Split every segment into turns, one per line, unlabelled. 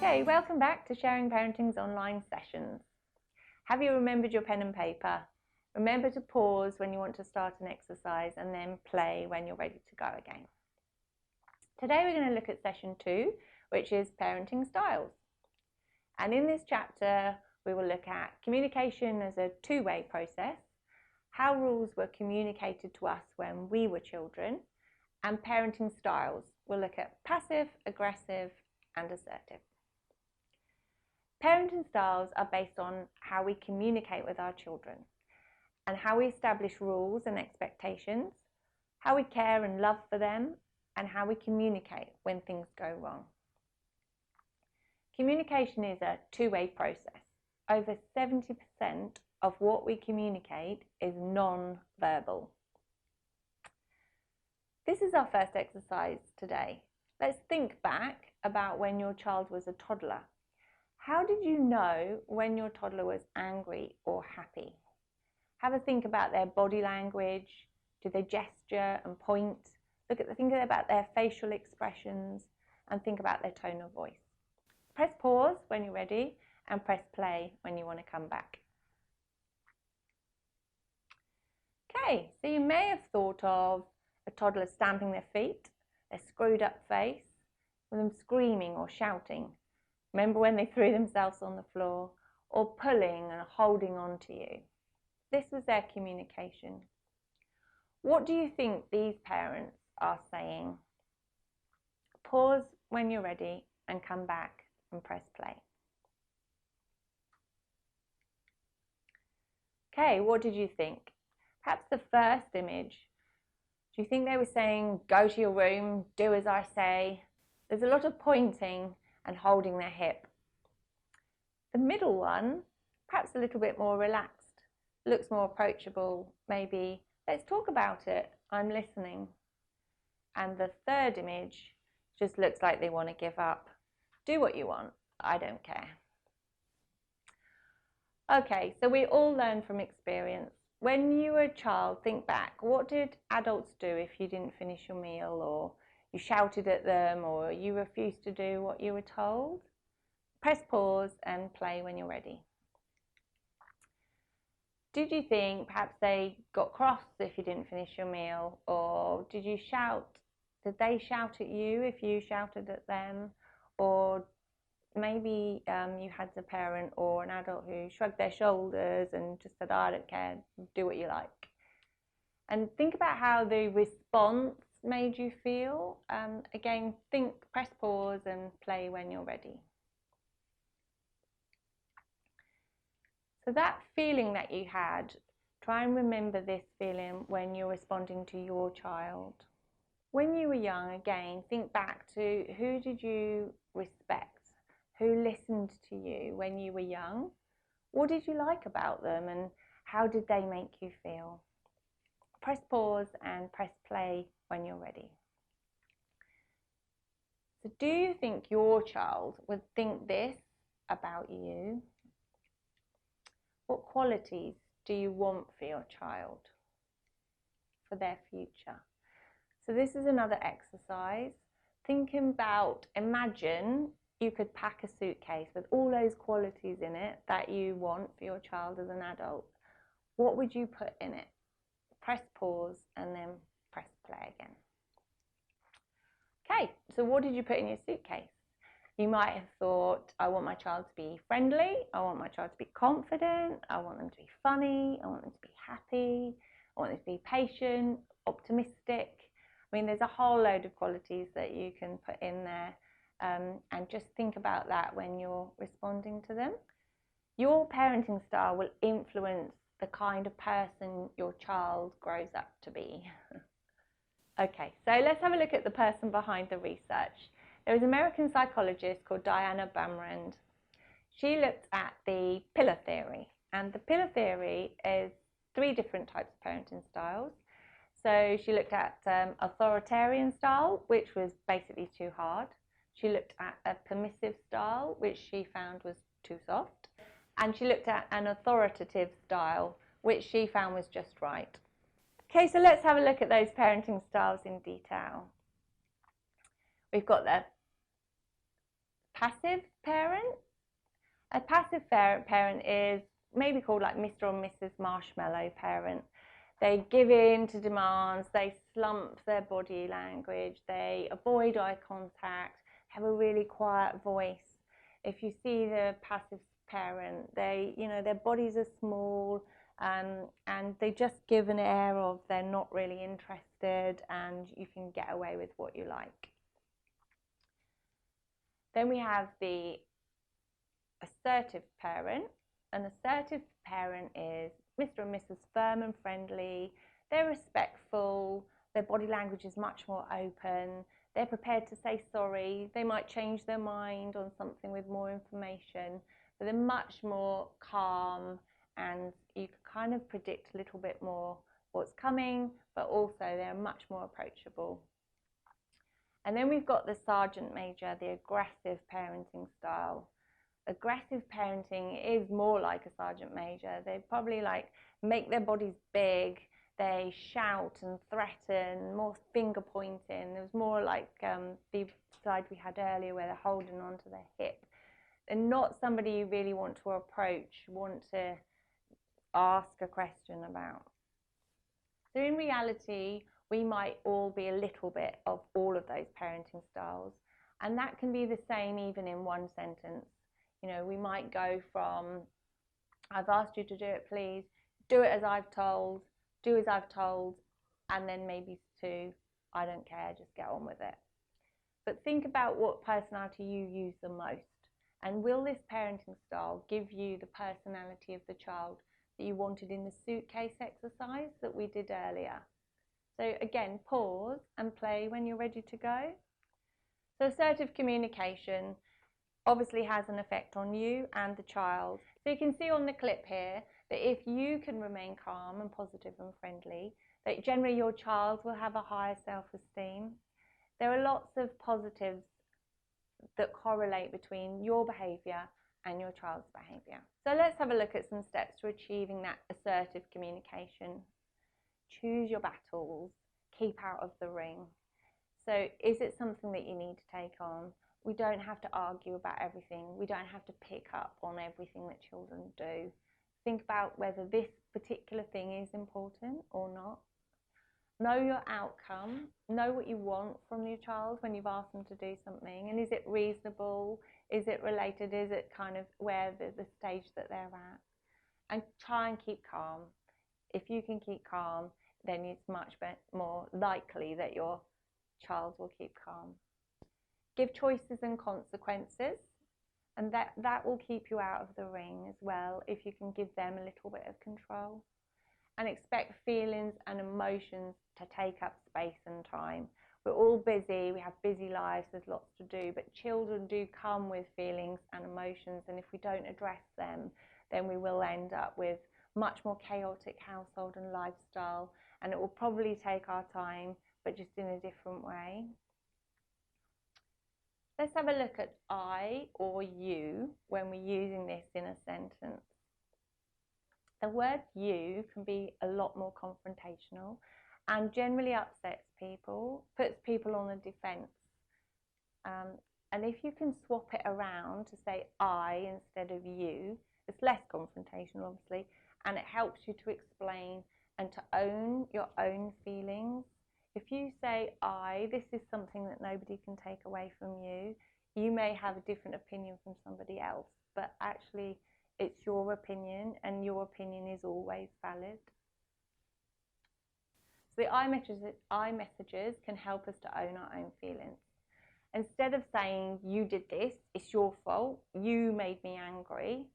Okay, welcome back to Sharing Parenting's online sessions. Have you remembered your pen and paper? Remember to pause when you want to start an exercise and then play when you're ready to go again. Today we're going to look at session 2, which is parenting styles. And in this chapter we will look at communication as a two-way process, how rules were communicated to us when we were children, and parenting styles. We'll look at passive, aggressive, and assertive. Parenting styles are based on how we communicate with our children and how we establish rules and expectations, how we care and love for them, and how we communicate when things go wrong. Communication is a two-way process. Over 70% of what we communicate is non-verbal. This is our first exercise today. Let's think back about when your child was a toddler. How did you know when your toddler was angry or happy? Have a think about their body language. Do they gesture and point? Think about their facial expressions and think about their tone of voice. Press pause when you're ready and press play when you want to come back. Okay, so you may have thought of a toddler stamping their feet, their screwed up face, with them screaming or shouting. Remember when they threw themselves on the floor, or pulling and holding on to you? This was their communication. What do you think these parents are saying? Pause when you're ready and come back and press play. Okay, what did you think? Perhaps the first image. Do you think they were saying, go to your room, do as I say? There's a lot of pointing and holding their hip. The middle one, perhaps a little bit more relaxed, looks more approachable, maybe, let's talk about it, I'm listening. And the third image just looks like they want to give up. Do what you want, I don't care. Okay, so we all learn from experience. When you were a child, think back, what did adults do if you didn't finish your meal, or you shouted at them, or you refused to do what you were told? Press pause and play when you're ready. Did you think perhaps they got cross if you didn't finish your meal, or did you shout? Did they shout at you if you shouted at them? Or maybe you had a parent or an adult who shrugged their shoulders and just said, I don't care, do what you like. And think about how the response made you feel. Again, press pause and play when you're ready. So that feeling that you had, try and remember this feeling when you're responding to your child. When you were young, again, think back to who did you respect? Who listened to you when you were young? What did you like about them and how did they make you feel? Press pause and press play when you're ready. So do you think your child would think this about you? What qualities do you want for your child, for their future? So this is another exercise. Thinking about, imagine you could pack a suitcase with all those qualities in it that you want for your child as an adult. What would you put in it? Press pause and then press play again. Okay, so what did you put in your suitcase? You might have thought, I want my child to be friendly, I want my child to be confident, I want them to be funny, I want them to be happy, I want them to be patient, optimistic. I mean, there's a whole load of qualities that you can put in there, and just think about that when you're responding to them. Your parenting style will influence the kind of person your child grows up to be. Okay, so let's have a look at the person behind the research. There was an American psychologist called Diana Baumrind. She looked at the pillar theory, and the pillar theory is 3 different types of parenting styles. So she looked at authoritarian style, which was basically too hard. She looked at a permissive style, which she found was too soft. And she looked at an authoritative style, which she found was just right. Okay, so let's have a look at those parenting styles in detail. We've got the Passive parent. A passive parent is maybe called like Mr. or Mrs. Marshmallow parent. They give in to demands, they slump their body language, they avoid eye contact, have a really quiet voice. If you see the passive parent, their bodies are small, and they just give an air of they're not really interested, and you can get away with what you like. Then we have the assertive parent. An assertive parent is Mr. and Mrs. Firm and friendly. They're respectful. Their body language is much more open. They're prepared to say sorry. They might change their mind on something with more information, but they're much more calm, and you can kind of predict a little bit more what's coming, but also they're much more approachable. And then we've got the sergeant major, the aggressive parenting style. Aggressive parenting is more like a sergeant major. They probably like make their bodies big. They shout and threaten, more finger pointing. It was more like the slide we had earlier where they're holding onto their hip. They're not somebody you really want to approach, want to ask a question about. So in reality, we might all be a little bit of all of those parenting styles, and that can be the same even in one sentence. You know, we might go from, I've asked you to do it, please, do it as I've told, do as I've told, and then maybe to, I don't care, just get on with it. But think about what personality you use the most, and will this parenting style give you the personality of the child that you wanted in the suitcase exercise that we did earlier? So again, pause and play when you're ready to go. So assertive communication obviously has an effect on you and the child. So you can see on the clip here that if you can remain calm and positive and friendly, that generally your child will have a higher self-esteem. There are lots of positives that correlate between your behaviour and your child's behaviour. So let's have a look at some steps to achieving that assertive communication. Choose your battles, keep out of the ring. So is it something that you need to take on? We don't have to argue about everything. We don't have to pick up on everything that children do. Think about whether this particular thing is important or not. Know your outcome. Know what you want from your child when you've asked them to do something. And is it reasonable? Is it related? Is it kind of where the stage that they're at? And try and keep calm. If you can keep calm, then it's much more likely that your child will keep calm. Give choices and consequences, and that will keep you out of the ring as well if you can give them a little bit of control. And expect feelings and emotions to take up space and time. We're all busy, we have busy lives, there's lots to do, but children do come with feelings and emotions, and if we don't address them, then we will end up with much more chaotic household and lifestyle, and it will probably take our time, but just in a different way. Let's have a look at I or you when we're using this in a sentence. The word you can be a lot more confrontational and generally upsets people, puts people on the defense. And if you can swap it around to say I instead of you, it's less confrontational obviously, and it helps you to explain and to own your own feelings. If you say I, this is something that nobody can take away from you. You may have a different opinion from somebody else, but actually it's your opinion, and your opinion is always valid. So the I messages can help us to own our own feelings. Instead of saying you did this, it's your fault, you made me angry,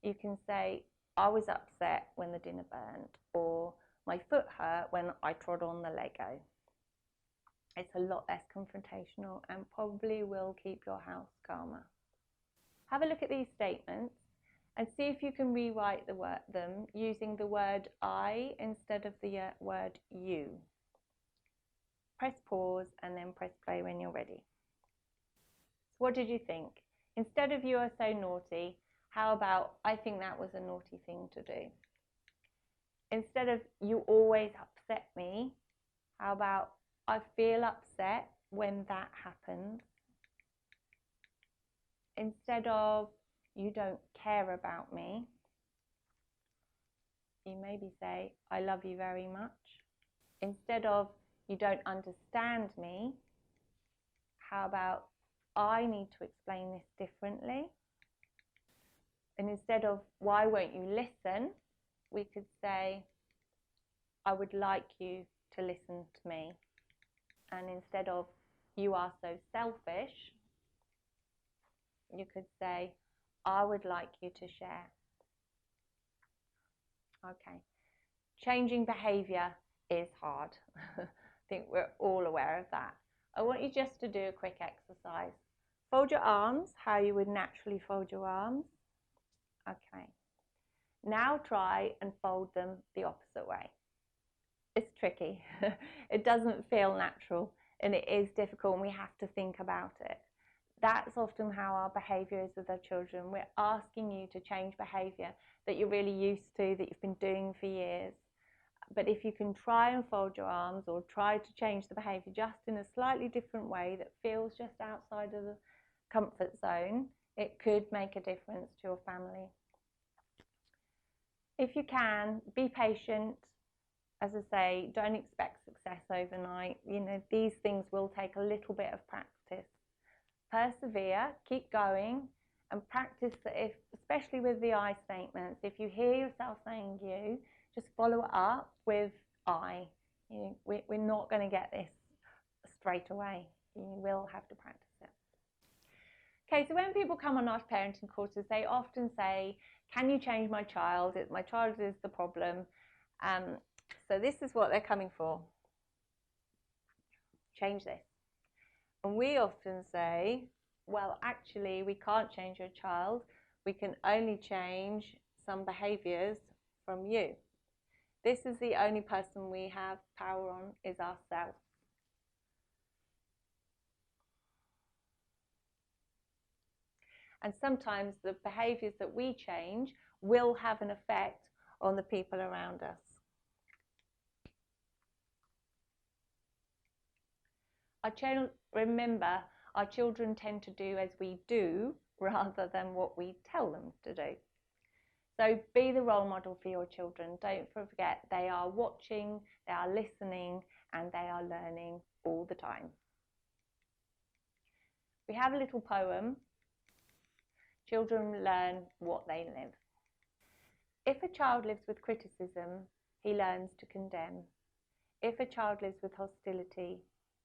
you can say I was upset when the dinner burned, or my foot hurt when I trod on the Lego. It's a lot less confrontational and probably will keep your house calmer. Have a look at these statements and see if you can rewrite them using the word I instead of the word you. Press pause and then press play when you're ready. So what did you think? Instead of you are so naughty, how about I think that was a naughty thing to do? Instead of you always upset me, how about I feel upset when that happens? Instead of you don't care about me, you maybe say, I love you very much. Instead of you don't understand me, how about I need to explain this differently? And instead of why won't you listen, we could say, I would like you to listen to me. And instead of you are so selfish, you could say, I would like you to share. Okay. Changing behavior is hard. I think we're all aware of that. I want you just to do a quick exercise. Fold your arms how you would naturally fold your arms. Okay. Now try and fold them the opposite way. It's tricky. It doesn't feel natural and it is difficult and we have to think about it. That's often how our behaviour is with our children. We're asking you to change behaviour that you're really used to, that you've been doing for years. But if you can try and fold your arms or try to change the behaviour just in a slightly different way that feels just outside of the comfort zone, it could make a difference to your family. If you can, be patient. As I say, don't expect success overnight. You know, these things will take a little bit of practice. Persevere, keep going, and practice that if, especially with the I statements, if you hear yourself saying you, just follow it up with I. We're not going to get this straight away. You will have to practice it. Okay, so when people come on our parenting courses, they often say, can you change my child? My child is the problem. So this is what they're coming for. Change this. And we often say, well, actually, we can't change your child. We can only change some behaviours from you. This is the only person we have power on, is ourselves. And sometimes the behaviours that we change will have an effect on the people around us. Remember, our children tend to do as we do rather than what we tell them to do. So be the role model for your children. Don't forget they are watching, they are listening, and they are learning all the time. We have a little poem. Children learn what they live. If a child lives with criticism, he learns to condemn. If a child lives with hostility,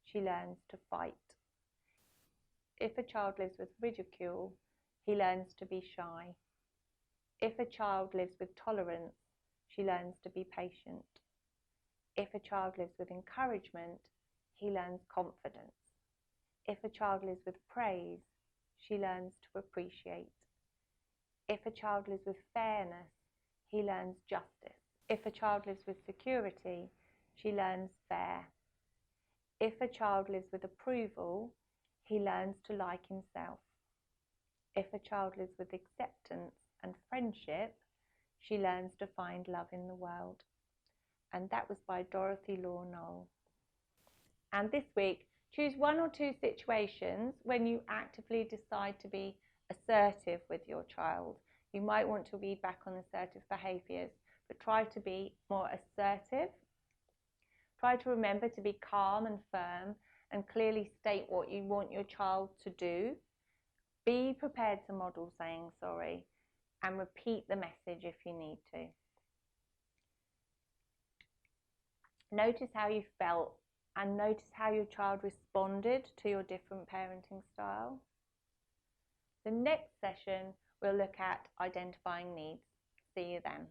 she learns to fight. If a child lives with ridicule, he learns to be shy. If a child lives with tolerance, she learns to be patient. If a child lives with encouragement, he learns confidence. If a child lives with praise, she learns to appreciate. If a child lives with fairness, he learns justice. If a child lives with security, she learns fair. If a child lives with approval, he learns to like himself. If a child lives with acceptance and friendship, she learns to find love in the world. And that was by Dorothy Law Knoll. And this week, choose one or two situations when you actively decide to be assertive with your child. You might want to read back on assertive behaviours, but try to be more assertive. Try to remember to be calm and firm and clearly state what you want your child to do. Be prepared to model saying sorry and repeat the message if you need to. Notice how you felt and notice how your child responded to your different parenting style. The next session, we'll look at identifying needs. See you then.